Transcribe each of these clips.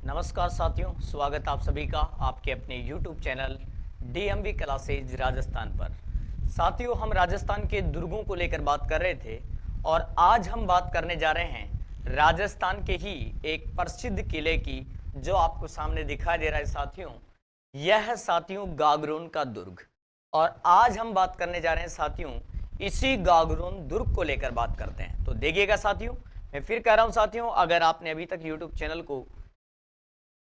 नमस्कार साथियों, स्वागत आप सभी का आपके अपने YouTube channel DMV classes Rajasthan पर। साथियों, हम राजस्थान के दुर्गों को लेकर बात कर रहे थे और आज हम बात करने जा रहे हैं राजस्थान के ही एक प्रसिद्ध किले की, जो आपको सामने दिखाई दे रहा है साथियों। यह है साथियों गागरोन का दुर्ग। और आज हम बात करने जा रहे हैं साथियों, इसी गागरोन दुर्ग को लेकर बात करते हैं। तो देखिएगा साथियों, मैं फिर कह रहा हूं साथियों, अगर आपने अभी तक YouTube चैनल को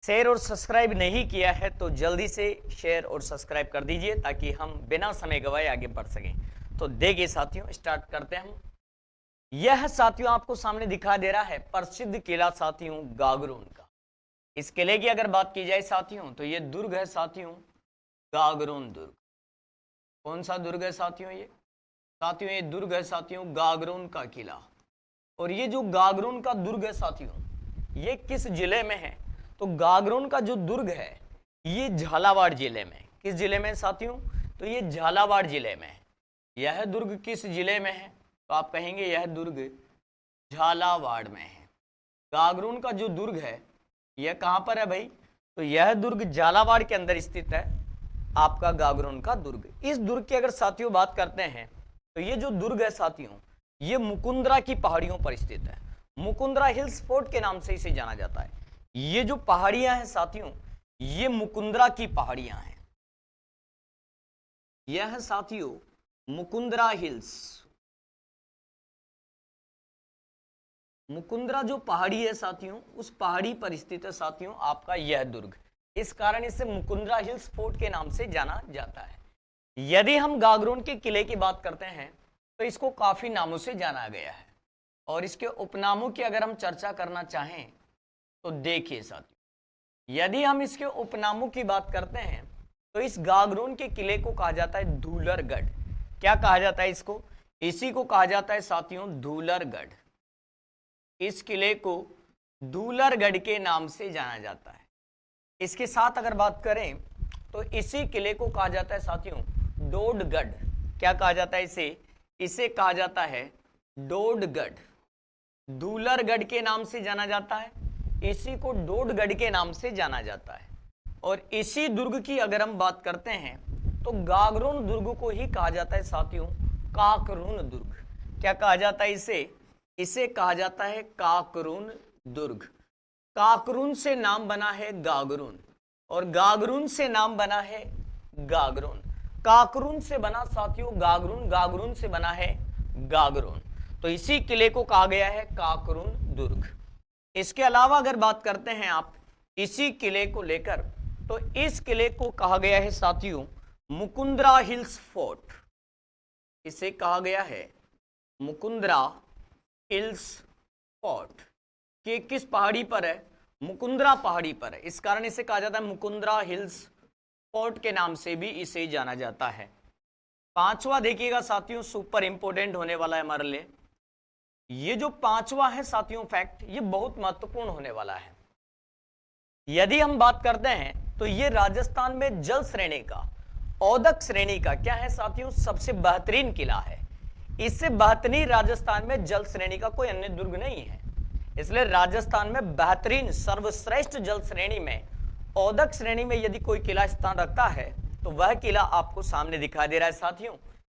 शेयर और सब्सक्राइब नहीं किया है तो जल्दी से शेयर और सब्सक्राइब कर दीजिए, ताकि हम बिना समय गवाए आगे बढ़ सकें। तो देखिए साथियों, स्टार्ट करते हैं हम। यह साथियों आपको सामने दिखा दे रहा है प्रसिद्ध किला साथियों गागरोन का। इस किले की अगर बात की जाए साथियों, तो ये दुर्ग है साथियों गागरोन दुर्ग। कौन सा दुर्ग है साथियों? ये दुर्ग है साथियों गागरोन का किला। और ये जो गागरोन का दुर्ग है साथियों, ये किस जिले में है? तो गागरोन का जो दुर्ग है ये झालावाड़ जिले में। किस जिले में साथियों? तो ये झालावाड़ जिले में है। यह दुर्ग किस जिले में है? तो आप कहेंगे यह दुर्ग झालावाड़ में है। गागरोन का जो दुर्ग है यह कहां पर है भाई? तो यह दुर्ग झालावाड़ के अंदर स्थित है, आपका गागरोन का दुर्ग। इस दुर्ग की अगर साथियों बात करते हैं, तो ये जो दुर्ग है साथियों, ये मुकुंदरा की पहाड़ियों पर स्थित है। मुकुंदरा हिल्स फोर्ट के नाम से इसे जाना जाता है। ये जो पहाड़ियां हैं साथियों, ये मुकुंदरा की पहाड़ियां हैं। यह है साथियों मुकुंदरा हिल्स। मुकुंदरा जो पहाड़ी है साथियों, उस पहाड़ी पर स्थित है साथियों आपका यह दुर्ग। इस कारण इसे मुकुंदरा हिल्स फोर्ट के नाम से जाना जाता है। यदि हम गागरोन के किले की बात करते हैं, तो इसको काफी नामों से जाना गया है। और इसके उपनामों की अगर हम चर्चा करना चाहें, तो देखिए साथियों, यदि हम इसके उपनामों की बात करते हैं, तो इस गागरोन के किले को कहा जाता है धूलरगढ़। क्या कहा जाता है इसको? इसी को कहा जाता है साथियों धूलरगढ़। इस किले को धूलरगढ़ के नाम से जाना जाता है। इसके साथ अगर बात करें, तो इसी किले को कहा जाता है साथियों डोडगढ़। क्या कहा जाता है इसे कहा जाता है डोडगढ़। धूलरगढ़ के नाम से जाना जाता है, इसी को डोडगढ़ के नाम से जाना जाता है। और इसी दुर्ग की अगर हम बात करते हैं, तो गागरोन दुर्ग को ही कहा जाता है साथियों काकरून दुर्ग। क्या कहा जाता है इसे कहा जाता है काकरून दुर्ग। काकरून से नाम बना है गागरोन, और गागरून से नाम बना है गागरोन। काकरून से बना साथियों गागरोन, गागरोन से बना है गागरोन। तो इसी किले को कहा गया है काकरून दुर्ग। इसके अलावा अगर बात करते हैं आप इसी किले को लेकर, तो इस किले को कहा गया है साथियों मुकुंदरा हिल्स फोर्ट। इसे कहा गया है मुकुंदरा हिल्स फोर्ट। कि किस पहाड़ी पर है? मुकुंदरा पहाड़ी पर है। इस कारण इसे कहा जाता है मुकुंदरा हिल्स फोर्ट के नाम से भी इसे जाना जाता है। पांचवा देखिएगा साथियों, सुपर इंपोर्टेंट होने वाला है हमारे लिए। ये जो पांचवा है साथियों फैक्ट, ये बहुत महत्वपूर्ण होने वाला है। यदि हम बात करते हैं, तो ये राजस्थान में जल श्रेणी का, औदक श्रेणी का क्या है साथियों? सबसे बेहतरीन किला है। इससे बेहतरीन राजस्थान में जल श्रेणी का कोई अन्य दुर्ग नहीं है। इसलिए राजस्थान में बेहतरीन सर्वश्रेष्ठ जल श्रेणी में, औदक श्रेणी में यदि कोई किला स्थान रखता है, तो वह किला आपको सामने दिखाई दे रहा है साथियों।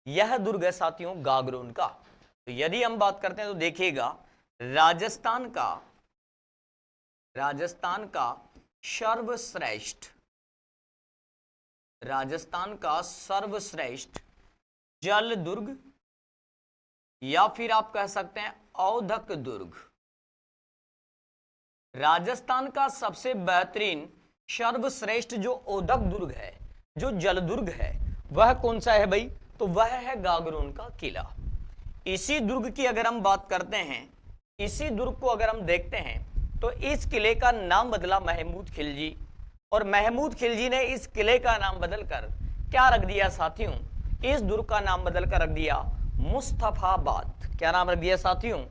यह दुर्ग है साथियों गागरोन का। तो यदि हम बात करते हैं, तो देखिएगा राजस्थान का सर्वश्रेष्ठ जल दुर्ग, या फिर आप कह सकते हैं औदक दुर्ग। राजस्थान का सबसे बेहतरीन सर्वश्रेष्ठ जो औदक दुर्ग है, जो जल दुर्ग है, वह कौन सा है भाई? तो वह है गागरोन का किला। इसी दुर्ग की अगर हम बात करते हैं, इसी दुर्ग को अगर हम देखते हैं, तो इस किले का नाम बदला महमूद खिलजी। और महमूद खिलजी ने इस किले का नाम बदलकर क्या रख दिया साथियों? इस दुर्ग का नाम बदलकर रख दिया मुस्तफाबाद। क्या नाम रख दिया साथियों?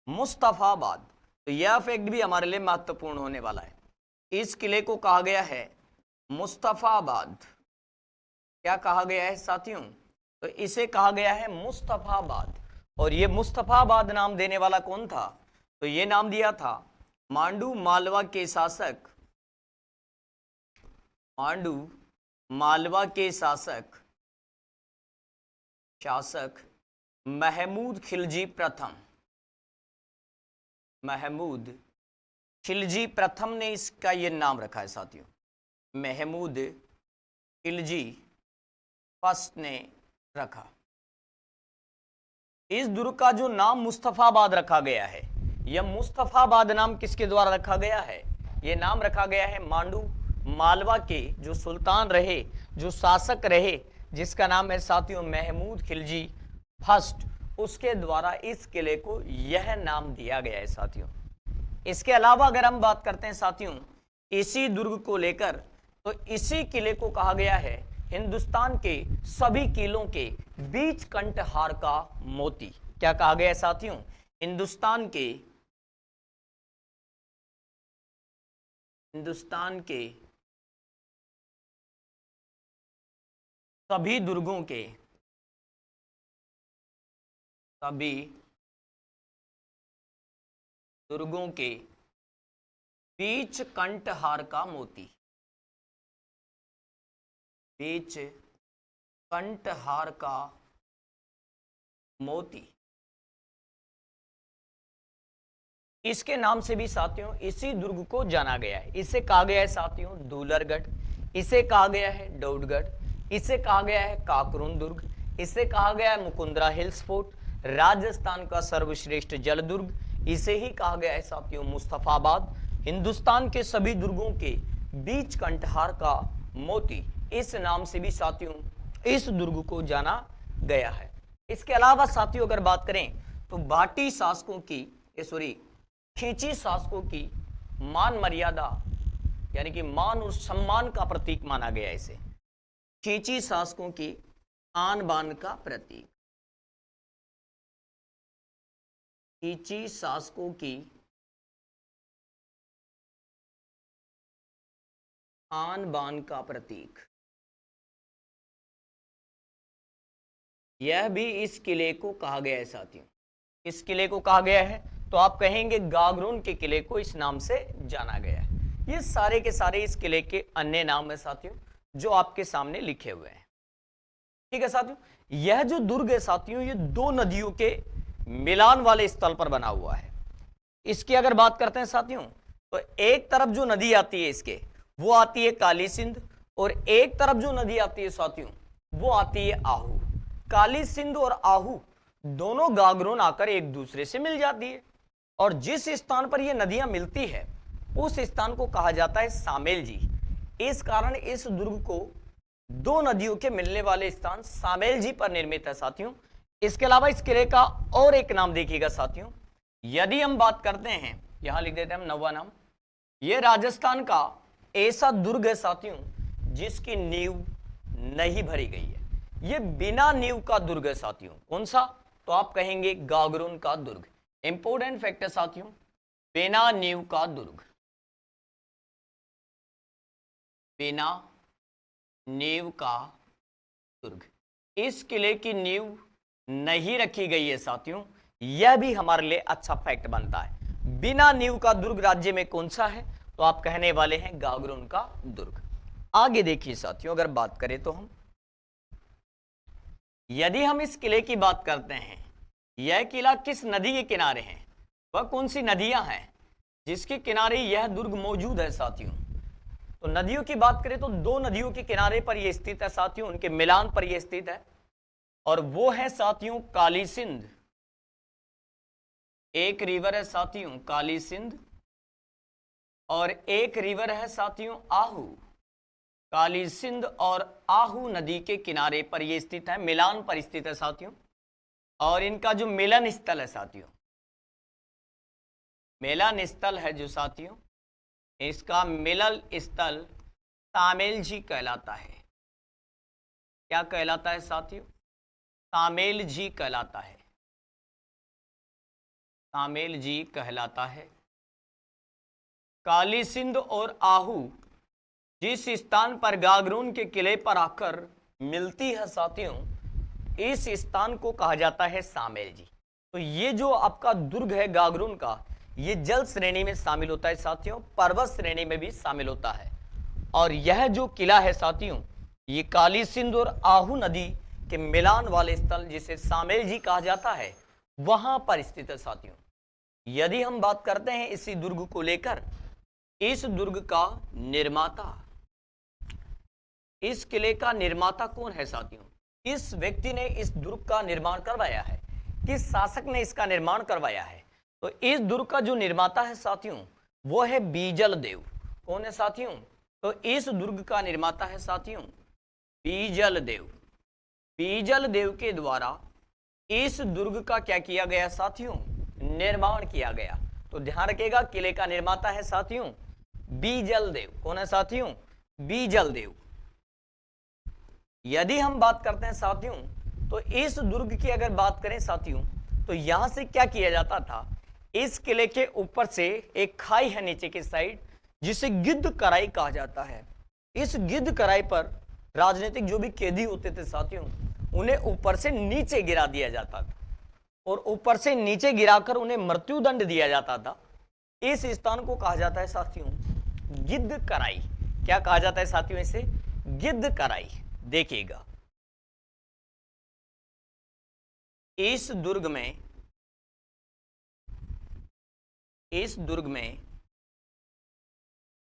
मुस्तफाबाद। तो यह फैक्ट भी हमारे लिए महत्वपूर्ण होने वाला है। इस किले को कहा गया है मुस्तफाबाद। क्या कहा गया है साथियों? तो इसे कहा गया है मुस्तफाबाद। और ये मुस्तफाबाद नाम देने वाला कौन था? तो ये नाम दिया था मांडू मालवा के शासक मांडू मालवा के शासक महमूद खिलजी प्रथम, महमूद खिलजी प्रथम ने इसका ये नाम रखा है साथियों, महमूद खिलजी फर्स्ट ने रखा। इस दुर्ग का जो नाम मुस्तफाबाद रखा गया है, यह मुस्तफाबाद नाम किसके द्वारा रखा गया है? यह नाम रखा गया है मांडू मालवा के जो सुल्तान रहे, जो शासक रहे, जिसका नाम है साथियों महमूद खिलजी फर्स्ट, उसके द्वारा इस किले को यह नाम दिया गया है साथियों। इसके अलावा अगर हम बात करते हैं साथियों इसी दुर्ग को लेकर, तो इसी किले को कहा गया है हिंदुस्तान के सभी किलों के बीच कंठहार का मोती। क्या कहा गया है साथियों? हिंदुस्तान के सभी दुर्गों के बीच कंठहार का मोती, बीच कंठहार का मोती, इसके नाम से भी साथियों इसी दुर्ग को जाना गया है। इसे कहा गया है साथियों दूलरगढ़, इसे कहा गया है डोडगढ़, इसे कहा गया है काकरून दुर्ग, इसे कहा गया है मुकुंदरा हिल्स फोर्ट, राजस्थान का सर्वश्रेष्ठ जल दुर्ग, इसे ही कहा गया है साथियों मुस्तफाबाद। हिंदुस्तान के सभी दुर्गों के बीच कंठहार का मोती, इस नाम से भी साथियों इस दुर्ग को जाना गया है। इसके अलावा साथियों अगर बात करें तो भाटी शासकों की खींची शासकों की मान मर्यादा यानी कि मान और सम्मान का प्रतीक माना गया है इसे। खींची शासकों की आन बान का प्रतीक, खींची शासकों की आन बान का प्रतीक, यह भी इस किले को कहा गया है साथियों। इस किले को कहा गया है तो आप कहेंगे गागरोन के किले को इस नाम से जाना गया है। ये सारे के सारे इस किले के अन्य नाम है साथियों जो आपके सामने लिखे हुए हैं। ठीक है साथियों, यह जो दुर्ग है साथियों ये दो नदियों के मिलान वाले स्थल पर बना हुआ है। इसकी अगर बात करते हैं साथियों तो एक तरफ जो नदी आती है इसके वो आती है काली सिंध, और एक तरफ जो नदी आती है साथियों वो आती है आहू। काली सिंध और आहू दोनों गागरोन आकर एक दूसरे से मिल जाती है, और जिस स्थान पर ये नदियां मिलती है उस स्थान को कहा जाता है सामेल जी। इस कारण इस दुर्ग को दो नदियों के मिलने वाले स्थान सामेल जी पर निर्मित है साथियों। इसके अलावा इस किले का और एक नाम देखिएगा साथियों, यदि हम बात करते हैं, यहां लिख देते हैं हम नौवां नाम, यह राजस्थान का ऐसा दुर्ग है साथियों जिसकी नींव नहीं भरी गई है। यह बिना नींव का दुर्ग है साथियों। कौन सा? तो आप कहेंगे गागरोन का दुर्ग। इंपोर्टेंट फैक्ट है साथियों, बिना नींव का दुर्ग, बिना नींव का दुर्ग। इस किले की नींव नहीं रखी गई है साथियों, यह भी हमारे लिए अच्छा फैक्ट बनता है। बिना नींव का दुर्ग राज्य में कौन सा है? तो आप कहने वाले हैं गागरोन का दुर्ग। आगे देखिए साथियों, अगर बात करें तो यदि हम इस किले की बात करते हैं, यह किला किस नदी के किनारे है? वह कौन सी नदियां हैं जिसके किनारे यह दुर्ग मौजूद है साथियों? तो नदियों की बात करें तो दो नदियों के किनारे पर यह स्थित है साथियों, उनके मिलान पर यह स्थित है, और वो है साथियों काली सिंध। एक रिवर है साथियों काली सिंध, और एक रिवर है साथियों आहू। काली सिंध और आहू नदी के किनारे पर यह स्थित है, मिलान पर स्थित है साथियों। और इनका जो मिलन स्थल है साथियों, मिलन स्थल है जो साथियों, इसका मिलन स्थल सामेल जी कहलाता है। क्या कहलाता है साथियों? सामेल जी कहलाता है, सामेल जी कहलाता है। काली सिंध और आहू जिस स्थान पर गागरोन के किले पर आकर मिलती है साथियों, इस स्थान को कहा जाता है सामेल जी। तो ये जो आपका दुर्ग है गागरोन का, ये जल श्रेणी में शामिल होता है साथियों, पर्वत श्रेणी में भी शामिल होता है। और यह जो किला है साथियों, ये काली सिंध और आहू नदी के मिलान वाले स्थल जिसे सामेल जी कहा जाता है, वहां पर स्थित है साथियों। यदि हम बात करते हैं इसी दुर्ग को लेकर, इस दुर्ग का निर्माता, इस किले का निर्माता कौन है साथियों? किस व्यक्ति ने इस दुर्ग का निर्माण करवाया है, किस शासक ने इसका निर्माण करवाया है? तो इस दुर्ग का जो निर्माता है साथियों, वो है बीजल देव। कौन है साथियों? तो इस दुर्ग का निर्माता है साथियों बीजल देव। बीजल देव के द्वारा इस दुर्ग का क्या किया गया साथियों? निर्माण किया गया। तो ध्यान रखिएगा, किले का निर्माता है साथियों बीजल देव। कौन है साथियों? बीजल देव। यदि हम बात करते हैं साथियों, तो इस दुर्ग की अगर बात करें साथियों, तो यहां से क्या किया जाता था, इस किले के ऊपर से एक खाई है नीचे की साइड, जिसे गिद्ध कराई कहा जाता है। इस गिद्ध कराई पर राजनीतिक जो भी कैदी होते थे साथियों, उन्हें ऊपर से नीचे गिरा दिया जाता था, और ऊपर से नीचे गिराकर उन्हें मृत्युदंड दिया जाता था। इस स्थान को कहा जाता है साथियों गिद्ध कराई। क्या कहा जाता है साथियों इसे? गिद्ध कराई। देखिएगा, इस दुर्ग में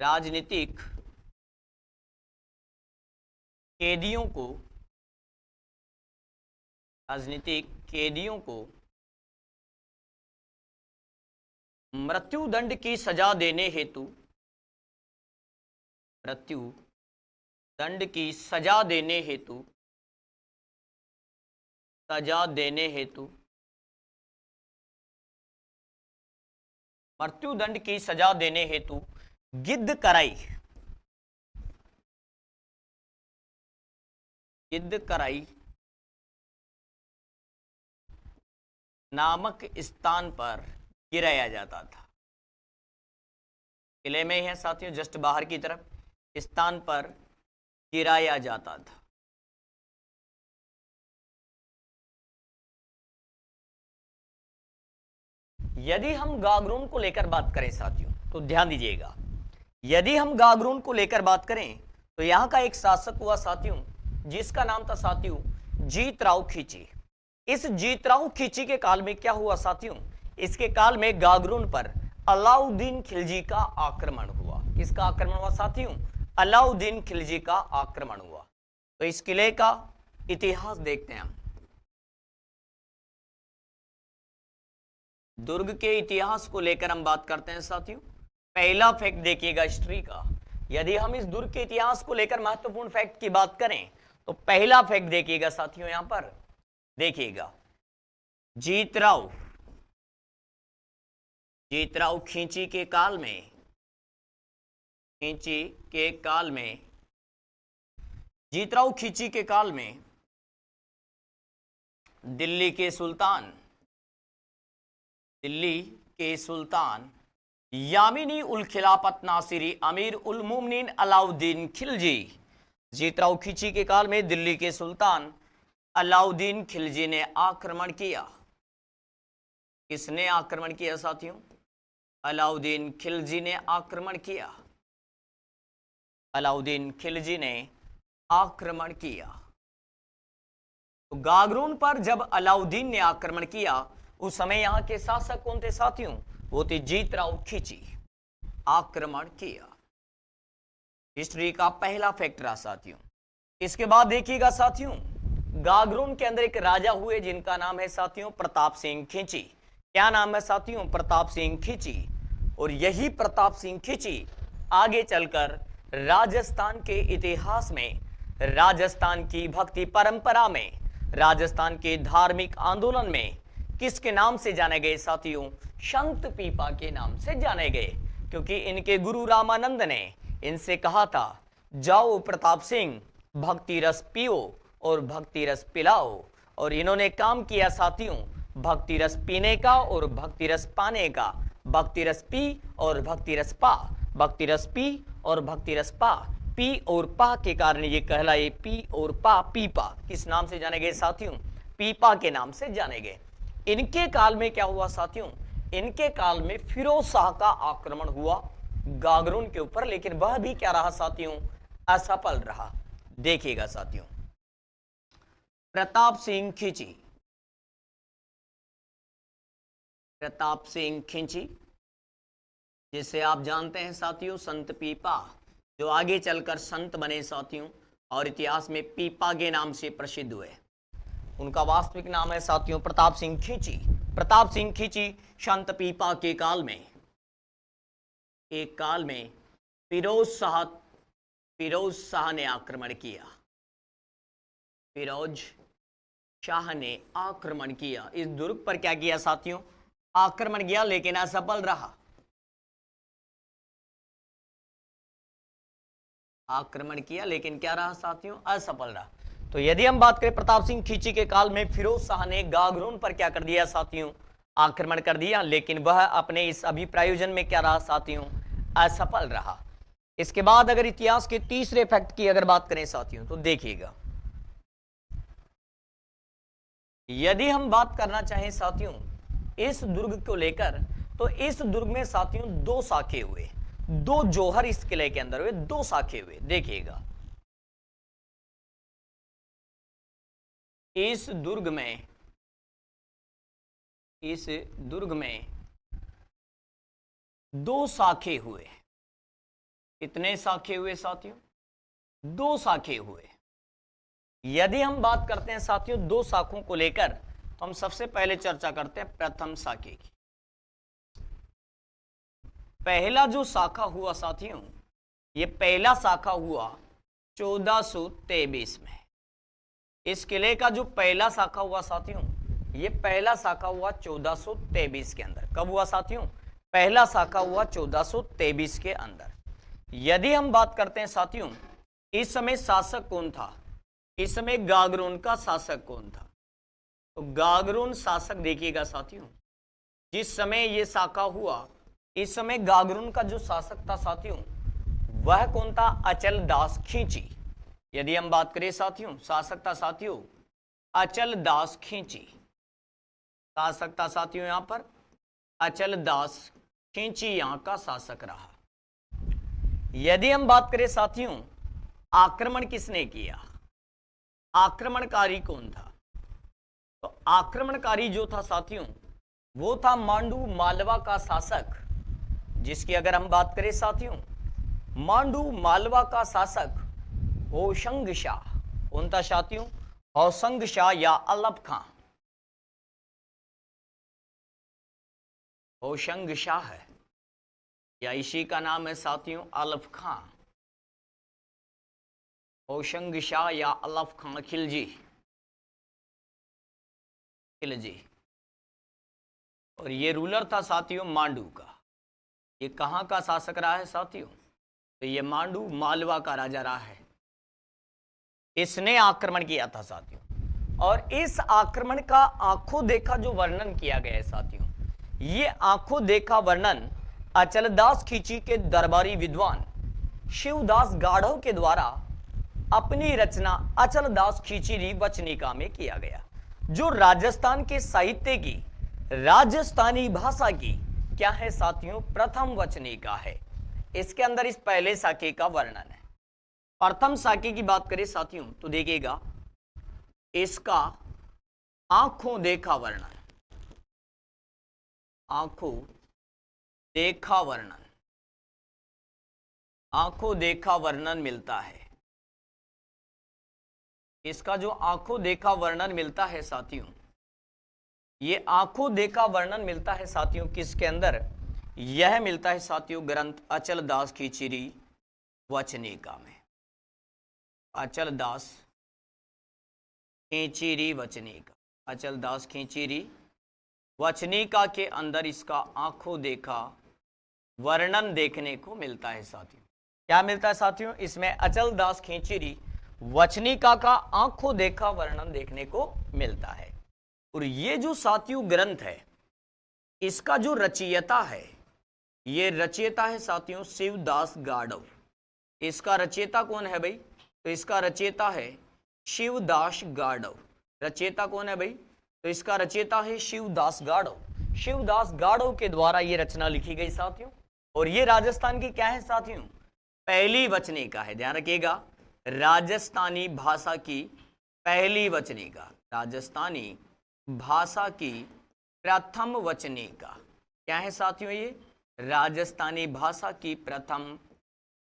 राजनीतिक कैदियों को मृत्युदंड की सजा देने हेतु गिद्ध कराई नामक स्थान पर गिराया जाता था। किले में ही है साथियों, जस्ट बाहर की तरफ स्थान पर गिराया जाता था। यदि हम गागरोन को लेकर बात करें साथियों, तो ध्यान दीजिएगा, यदि हम गागरोन को लेकर बात करें, तो यहां का एक शासक हुआ साथियों, जिसका नाम था साथियों जीतराव खींची। इस जीतराव खींची के काल में क्या हुआ साथियों? इसके काल में गागरोन पर अलाउद्दीन खिलजी का आक्रमण हुआ। किसका आक्रमण हुआ साथियों? अलाउद्दीन खिलजी का आक्रमण हुआ। तो इस किले का इतिहास देखते हैं हम। दुर्ग के इतिहास को लेकर हम बात करते हैं साथियों। पहला फैक्ट देखिएगा हिस्ट्री का। यदि हम इस दुर्ग के इतिहास को लेकर महत्वपूर्ण फैक्ट की बात करें, तो पहला फैक्ट देखिएगा साथियों, यहां पर देखिएगा, जीतराव खींची के काल में दिल्ली के सुल्तान यामिनी उल खिलाफत नासिरी अमीर उल मोमिनीन अलाउद्दीन खिलजी, जीतराव खींची के काल में दिल्ली के सुल्तान अलाउद्दीन खिलजी ने आक्रमण किया। किसने आक्रमण किया साथियों? अलाउद्दीन खिलजी ने आक्रमण किया। अलाउद्दीन खिलजी ने आक्रमण किया। तो गागरोन पर जब अलाउद्दीन ने आक्रमण किया, उस समय यहां के शासक कौन थे साथियों? वो थे जीतराव खींची। आक्रमण किया। हिस्ट्री का पहला फैक्ट रहा साथियों। इसके बाद देखिएगा साथियों, गागरोन के अंदर एक राजा हुए जिनका नाम है साथियों प्रताप सिंह खींची। क्या नाम है साथियों? प्रताप सिंह खींची। और यही प्रताप सिंह खींची आगे चलकर राजस्थान के इतिहास में, राजस्थान की भक्ति परंपरा में, राजस्थान के धार्मिक आंदोलन में किसके नाम से जाने गए साथियों? संत पीपा के नाम से जाने गए, क्योंकि इनके गुरु रामानंद ने इनसे कहा था, जाओ प्रताप सिंह भक्ति रस पियो और भक्ति रस पिलाओ। और इन्होंने काम किया साथियों भक्ति रस पीने का और भक्ति रस पाने का। भक्ति रस पी और भक्ति रस पा, भक्ति रस पी और भक्ति रस पा। पी और पा के कारण ये कहलाए पी और पा, पीपा। किस नाम से जाने गए साथियों? पीपा के नाम से जाने गए। इनके काल में क्या हुआ साथियों? इनके काल में फिरोज शाह का आक्रमण हुआ। गागरोन के ऊपर, लेकिन वह भी क्या रहा साथियों, असफल रहा। देखिएगा साथियों, प्रताप सिंह खींची, प्रताप सिंह खींची जिसे आप जानते हैं साथियों संत पीपा, जो आगे चलकर संत बने साथियों और इतिहास में पीपा के नाम से प्रसिद्ध हुए। उनका वास्तविक नाम है साथियों प्रताप सिंह खींची। प्रताप सिंह खींची संत पीपा के काल में, एक काल में फिरोज शाह ने आक्रमण किया। फिरोज शाह ने आक्रमण किया, इस दुर्ग पर क्या किया साथियों, आक्रमण किया, लेकिन असफल रहा। आक्रमण किया लेकिन क्या रहा साथियों, असफल रहा। तो यदि हम बात करें प्रताप सिंह खींची के काल में फिरोज शाह ने गागरोन पर क्या कर दिया साथियों, आक्रमण कर दिया, लेकिन वह अपने इस अभिप्रायोजन में क्या रहा साथियों, असफल रहा। इसके बाद अगर इतिहास के तीसरे फैक्ट की अगर बात करें साथियों तो देखिएगा, यदि हम बात करना चाहें साथियों इस दुर्ग को लेकर, तो इस दुर्ग में साथियों दो साखे हुए, दो जौहर इस किले के अंदर हुए, दो साखे हुए। देखिएगा, इस दुर्ग में दो साखे हुए। कितने साखे हुए साथियों, दो साखे हुए। यदि हम बात करते हैं साथियों दो शाखों को लेकर, तो हम सबसे पहले चर्चा करते हैं प्रथम शाखे की। पहला जो शाखा हुआ साथियों, ये पहला शाखा हुआ 1423 में। इस किले का जो पहला शाखा हुआ साथियों, ये पहला शाखा हुआ 1423 के अंदर। कब हुआ साथियों, पहला शाखा हुआ 1423 के अंदर। यदि हम बात करते हैं साथियों इस समय शासक कौन था, इस समय गागरोन का शासक कौन था, तो गागरोन शासक देखिएगा साथियों, जिस समय ये शाखा हुआ इस समय गागरोन का जो शासक था साथियों वह कौन था, अचल दास खींची। यदि हम बात करें साथियों, शासक था साथियों अचल दास खींची, शासक था साथियों यहां पर अचल दास खींची यहां का शासक रहा। यदि हम बात करें साथियों आक्रमण किसने किया, आक्रमणकारी कौन था, तो आक्रमणकारी जो था साथियों वो था मांडू मालवा का शासक, जिसकी अगर हम बात करें साथियों मांडू मालवा का शासक होशंग शाह। कौन था साथियों, होशंग शाह या अलफ खां। होशंग शाह है या इसी का नाम है साथियों अलफ खां। होशंग शाह या अलफ खां खिलजी, और ये रूलर था साथियों मांडू का। ये कहां का शासक रहा है साथियों, तो ये मांडू मालवा का राजा रहा है। इसने आक्रमण किया था साथियों, और इस आक्रमण का आंखों देखा जो वर्णन किया गया है साथियों, ये आंखों देखा वर्णन अचलदास खींची के दरबारी विद्वान शिवदास गाढ़व के द्वारा अपनी रचना अचलदास खींची वचनिका में किया गया, जो राजस्थान के साहित्य की राजस्थानी भाषा की क्या है साथियों, प्रथम वचनिका है। इसके अंदर इस पहले साके का वर्णन है। प्रथम साके की बात करें साथियों तो देखिएगा इसका आंखों देखा वर्णन, आंखों देखा वर्णन, आंखों देखा वर्णन मिलता है। इसका जो आंखों देखा वर्णन मिलता है साथियों, ये आंखों देखा वर्णन मिलता है साथियों किसके अंदर, यह मिलता है साथियों ग्रंथ अचलदास खींची वचनिका में। अचलदास खींची वचनिका, अचलदास खींची वचनिका के अंदर इसका आंखों देखा वर्णन देखने को मिलता है साथियों। क्या मिलता है साथियों, इसमें अचलदास खींची वचनिका का आंखों देखा वर्णन देखने को मिलता है। और ये जो साथियों ग्रंथ है इसका जो रचयिता है, ये रचयिता है साथियों शिवदास गाढ़व। इसका रचयिता कौन है भाई, तो इसका रचयिता है शिवदास गाढ़व। रचयिता कौन है भाई, तो इसका रचयिता है शिवदास गाढ़व। शिवदास गाढ़व के द्वारा ये रचना लिखी गई साथियों, और ये राजस्थान की क्या है साथियों, पहली वचनिका है। ध्यान रखिएगा, राजस्थानी भाषा की पहली वचनिका, राजस्थानी भाषा की प्रथम वचनिका क्या है साथियों, ये राजस्थानी भाषा की प्रथम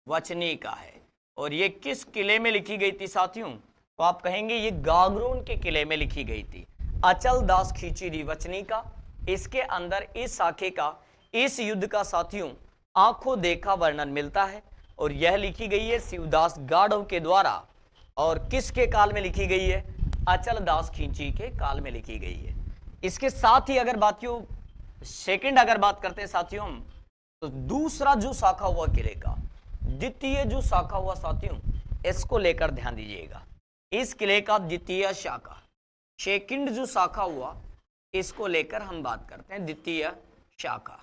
वचनिका है। और ये किस किले में लिखी गई थी साथियों, तो आप कहेंगे ये गागरोन के किले में लिखी गई थी। अचल दास खींची वचनिका, इसके अंदर इस साखे का, इस युद्ध का साथियों आंखों देखा वर्णन मिलता है। और यह लिखी गई है शिवदास गाढ़व के द्वारा। और किसके काल में लिखी गई है, अचल दास खींची के काल में लिखी गई है। इसके साथ ही अगर बातियों सेकंड अगर बात करते हैं साथियों हम, तो दूसरा जो शाखा हुआ किले का, द्वितीय जो शाखा हुआ साथियों, इसको लेकर ध्यान दीजिएगा। इस किले का द्वितीय शाखा, सेकंड जो शाखा हुआ, इसको लेकर हम बात करते हैं। द्वितीय शाखा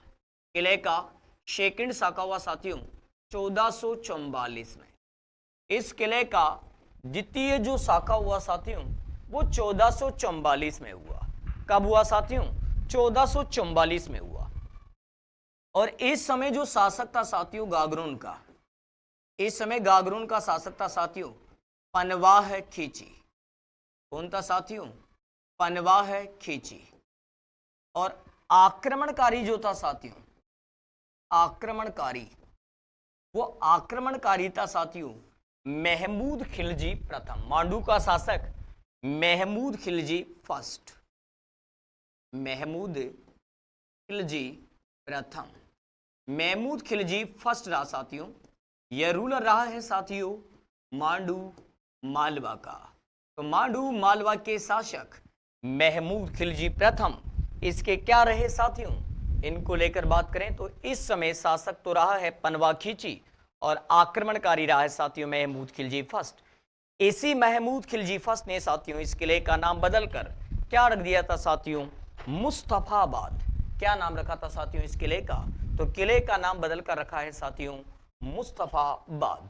किले का सेकंड शाखा हुआ साथियों 1444 में। इस किले का द्वितीय जो शाखा हुआ साथियों वो 1444 में हुआ। कब हुआ साथियों, 1444 में हुआ। और इस समय जो शासक था साथियों गागरोन का, इस समय गागरोन का शासक था साथियों पनवाह खींची। कौन था साथियों, पनवाह खींची। और आक्रमणकारी जो था साथियों, आक्रमणकारी, वो आक्रमणकारी था साथियों महमूद खिलजी प्रथम। मांडू का शासक महमूद खिलजी फर्स्ट, महमूद खिलजी प्रथम, महमूद खिलजी फर्स्ट रहा साथियों। यह रूलर रहा है साथियों मांडू मालवा का। तो मांडू मालवा के शासक महमूद खिलजी प्रथम, इसके क्या रहे साथियों, इनको लेकर बात करें तो इस समय शासक तो रहा है पनवा खींची और आक्रमणकारी रहा है साथियों महमूद खिलजी फर्स्ट। इसी महमूद खिलजी फर्स्ट ने साथियों इस किले का नाम बदलकर क्या रख दिया था साथियों, मुस्तफाबाद। क्या नाम रखा था साथियों इस किले का, तो किले का नाम बदलकर रखा है साथियों मुस्तफाबाद।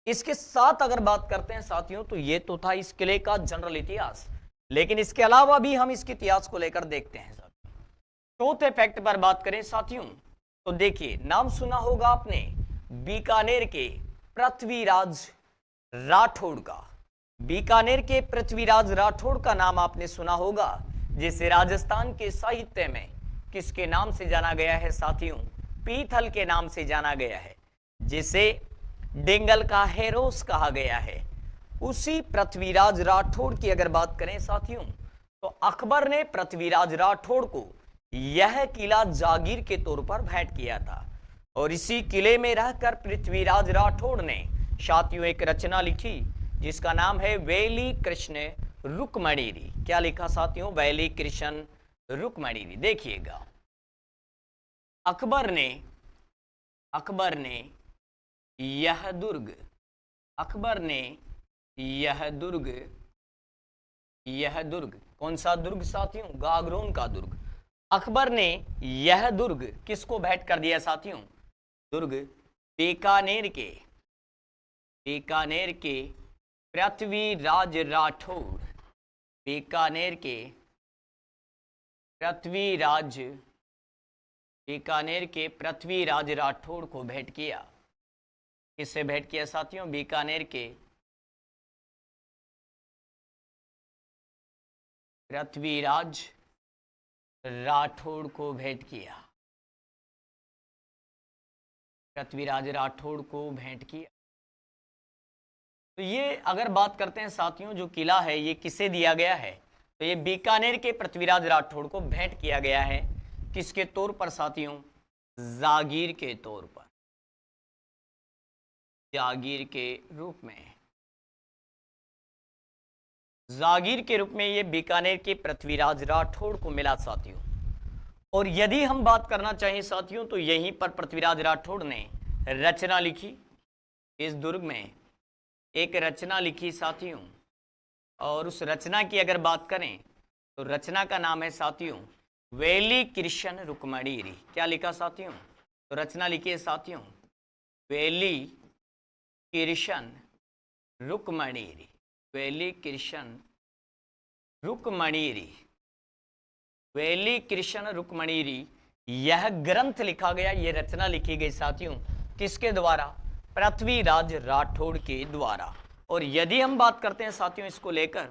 इसके साथ अगर बात करते हैं साथियों, तो ये तो था इस किले का जनरल इतिहास, लेकिन इसके अलावा भी हम इसके इतिहास को लेकर देखते हैं। चौथे फैक्ट पर बात करें साथियों, तो देखिए नाम सुना होगा आपने बीकानेर के पृथ्वीराज राठौड़ का। बीकानेर के पृथ्वीराज राठौड़ का नाम आपने सुना होगा, जिसे राजस्थान के साहित्य में किसके नाम से जाना गया है साथियों, पीथल के नाम से जाना गया है, जिसे डेंगल का हेरोस कहा गया है। उसी पृथ्वीराज राठौड़ की अगर बात करें साथियों, तो अकबर ने पृथ्वीराज राठौड़ को यह किला जागीर के तौर पर भेंट किया था। और इसी किले में रहकर पृथ्वीराज राठौड़ ने साथियों एक रचना लिखी जिसका नाम है वैली कृष्ण रुक्मणीरी। क्या लिखा साथियों, वैली कृष्ण रुक्मणीरी। देखिएगा अकबर ने यह दुर्ग, अकबर ने यह दुर्ग कौन सा दुर्ग साथियों, गागरोन का दुर्ग। अकबर ने यह दुर्ग किसको भेंट कर दिया साथियों, दुर्ग बीकानेर के पृथ्वीराज राठौड़, बीकानेर के पृथ्वीराज राठौड़ को भेंट किया। किससे भेंट किया साथियों, बीकानेर के पृथ्वीराज राठौड़ को भेंट किया, पृथ्वीराज राठौड़ को भेंट किया। तो ये अगर बात करते हैं साथियों जो किला है ये किसे दिया गया है, तो ये बीकानेर के पृथ्वीराज राठौड़ को भेंट किया गया है। किसके तौर पर साथियों, जागीर के तौर पर, जागीर के रूप में, जागीर के रूप में ये बीकानेर के पृथ्वीराज राठौड़ को मिला साथियों। और यदि हम बात करना चाहें साथियों, तो यहीं पर पृथ्वीराज राठौड़ ने रचना लिखी, इस दुर्ग में एक रचना लिखी साथियों। और उस रचना की अगर बात करें तो रचना का नाम है साथियों वैली कृष्ण रुक्मणीरी। क्या लिखा साथियों, तो रचना लिखी है साथियों वैली कृष्ण रुक्मणीरी, वैली कृष्ण रुक्मणीरी, वैली कृष्ण रुक्मणीरी। यह ग्रंथ लिखा गया, यह रचना लिखी गई साथियों किसके द्वारा? पृथ्वीराज राठौड़ के द्वारा। और यदि हम बात करते हैं साथियों इसको लेकर,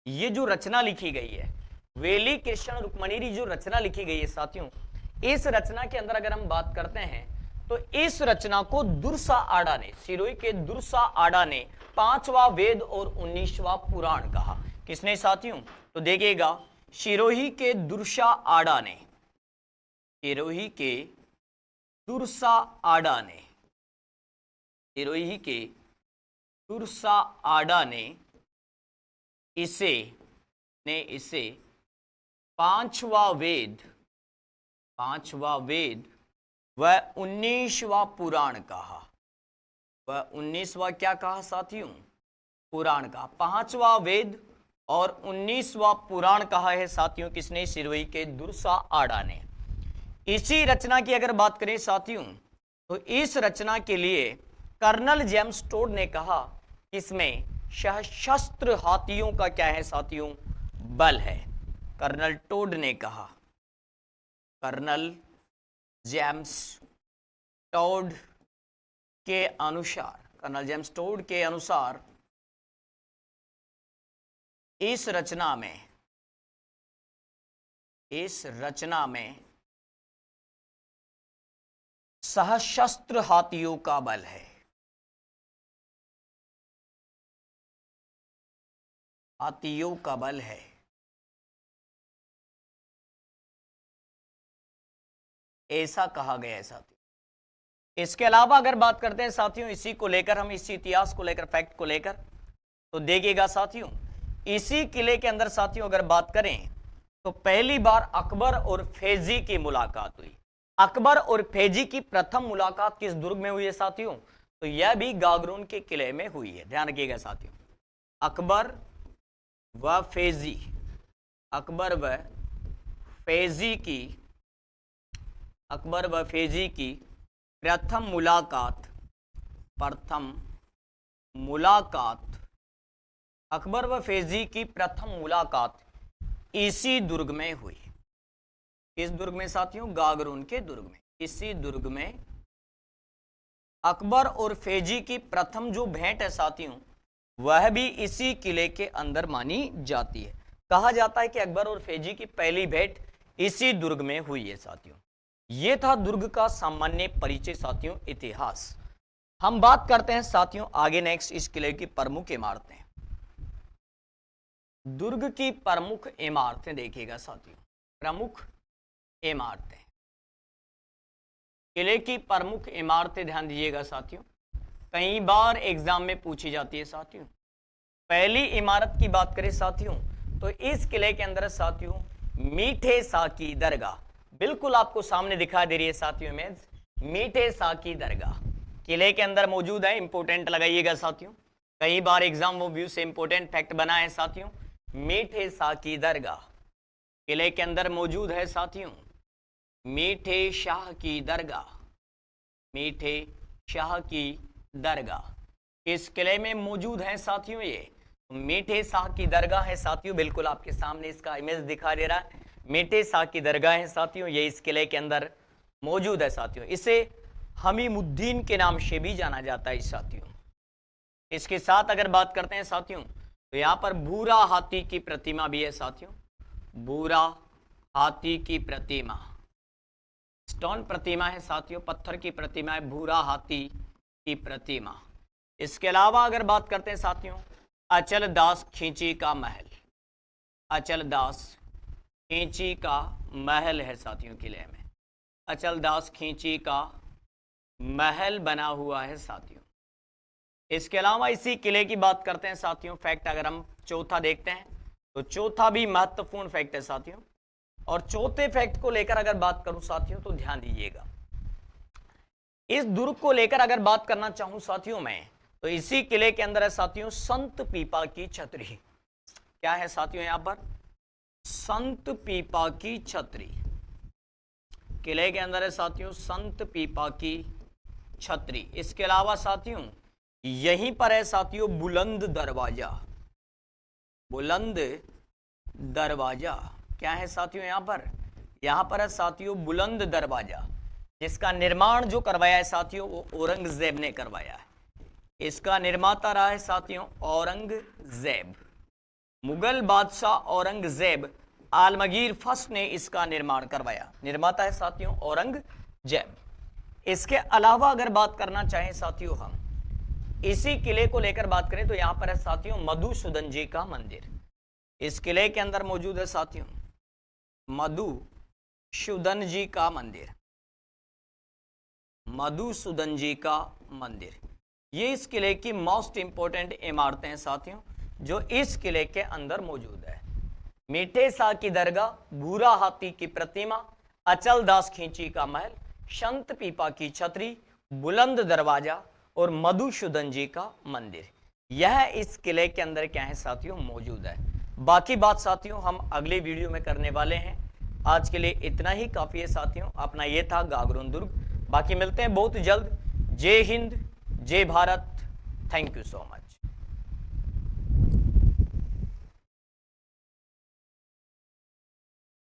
ये जो रचना लिखी गई है वेली कृष्ण रुक्मणी जो रचना लिखी गई है साथियों, इस रचना के अंदर अगर हम बात करते हैं तो इस रचना को दुर्सा आडा ने, सिरोही के दुर्सा आडा ने 5वां वेद और 19वां पुराण कहा। किसने साथियों? तो देखिएगा, सिरोही के दुर्सा आडा ने, सिरोही के दुर्सा आडा ने, सिरोही के दुर्सा आडा ने इसे 5वां वेद व 19वां पुराण कहा। वह 19वां क्या कहा साथियों? पुराण कहा। 5वां वेद और 19वां पुराण कहा है साथियों किसने? सिरोही के दुर्सा आडा ने। इसी रचना की अगर बात करें साथियों तो इस रचना के लिए कर्नल जेम्स टोड ने कहा इसमें सशस्त्र हाथियों का क्या है साथियों? बल है। कर्नल टोड ने कहा, कर्नल जेम्स टोड के अनुसार, कर्नल जेम्स टोड के अनुसार इस रचना में सशस्त्र हाथियों का बल है। हाथियों का बल है। ऐसा कहा गया है साथियों। इसके अलावा अगर बात करते हैं साथियों इसी को लेकर, हम इसी इतिहास को लेकर, फैक्ट को लेकर, तो देखिएगा साथियों इसी किले के अंदर साथियों अगर बात करें तो पहली बार अकबर और फैजी की मुलाकात हुई। अकबर और फैजी की प्रथम मुलाकात किस दुर्ग में हुई है साथियों? तो यह भी गागरोन के किले में हुई है। ध्यान रखिएगा साथियों, अकबर व फैजी, अकबर व फैजी की प्रथम मुलाकात अकबर व फैजी की प्रथम मुलाकात इसी दुर्ग में हुई। किस दुर्ग में साथियों? गागरोन के दुर्ग में। इसी दुर्ग में अकबर और फैजी की प्रथम जो भेंट है साथियों वह भी इसी किले के अंदर मानी जाती है। कहा जाता है कि अकबर और फैजी की पहली भेंट इसी दुर्ग में हुई है साथियों। यह था दुर्ग का सामान्य परिचय साथियों, इतिहास। हम बात करते हैं साथियों आगे नेक्स्ट इस किले की प्रमुख इमारतें। दुर्ग की प्रमुख इमारतें देखिएगा साथियों, प्रमुख इमारतें, किले की प्रमुख इमारतें ध्यान दीजिएगा साथियों, कई बार एग्जाम में पूछी जाती है साथियों। पहली इमारत की बात करें साथियों तो इस किले के अंदर साथियों मीठे शाह की दरगाह, बिल्कुल आपको सामने दिखाई दे रही है साथियों इमेज, मीठे शाह की दरगाह किले के अंदर मौजूद है। इंपोर्टेंट लगाइएगा साथियों, कई बार एग्जाम वो व्यू से इंपोर्टेंट फैक्ट बना है साथियों। मीठे शाह की दरगाह किले के अंदर मौजूद है साथियों। मीठे शाह की दरगाह, मीठे शाह की दरगाह इस किले में मौजूद है साथियों। ये मीठे शाह की दरगाह है साथियों, बिल्कुल आपके सामने इसका इमेज दिखा दे रहा है। मीठे शाह की दरगाह है साथियों, ये इस किले के अंदर मौजूद है साथियों। इसे हमीमुद्दीन के नाम से भी जाना जाता है साथियों। इसके साथ अगर बात करते हैं साथियों तो यहाँ पर भूरा हाथी की प्रतिमा भी है साथियों। भूरा हाथी की प्रतिमा, स्टोन प्रतिमा है साथियों, पत्थर की प्रतिमा है, भूरा हाथी की प्रतिमा। इसके अलावा अगर बात करते हैं साथियों अचल दास खींची का महल, अचल दास खींची का महल है साथियों किले में। अचल दास खींची का महल बना हुआ है साथियों। इसके अलावा इसी किले की बात करते हैं साथियों, फैक्ट अगर हम चौथा देखते हैं तो चौथा भी महत्वपूर्ण फैक्ट है साथियों। और चौथे फैक्ट को लेकर अगर बात करूं साथियों तो ध्यान दीजिएगा, इस दुर्ग को लेकर अगर बात करना चाहूं साथियों मैं तो इसी किले के अंदर है साथियों संत पीपा की छतरी। क्या है साथियों यहां पर? संत पीपा की छतरी किले के अंदर है साथियों, संत पीपा की छतरी। इसके अलावा साथियों यहीं पर है साथियों बुलंद दरवाजा, बुलंद दरवाजा। क्या है साथियों यहां पर? यहाँ पर है साथियों बुलंद दरवाजा, जिसका निर्माण जो करवाया है साथियों वो औरंगजेब ने करवाया है। इसका निर्माता रहा है साथियों औरंगजेब। मुगल बादशाह औरंगजेब आलमगीर फर्स्ट ने इसका निर्माण करवाया। निर्माता है साथियों औरंगजेब। इसके अलावा अगर बात करना चाहें साथियों हम इसी किले को लेकर बात करें तो यहां पर है साथियों मधुसूदन जी का मंदिर। इस किले के अंदर मौजूद है साथियों मधुसूदन जी का मंदिर। मधुसूदन जी का मंदिर, ये इस किले की मोस्ट इंपोर्टेंट इमारतें हैं साथियों जो इस किले के अंदर मौजूद है। मीठे शाह की दरगाह, भूरा हाथी की प्रतिमा, अचल दास खींची का महल, संत पीपा की छतरी, बुलंद दरवाजा और मधुसूदन जी का मंदिर, यह इस किले के अंदर क्या है साथियों मौजूद है। बाकी बात साथियों हम अगले वीडियो में करने वाले हैं। आज के लिए इतना ही काफी है साथियों। अपना ये था गागरोन दुर्ग। बाकी मिलते हैं बहुत जल्द। जय हिंद, जय Bharat. Thank you so much.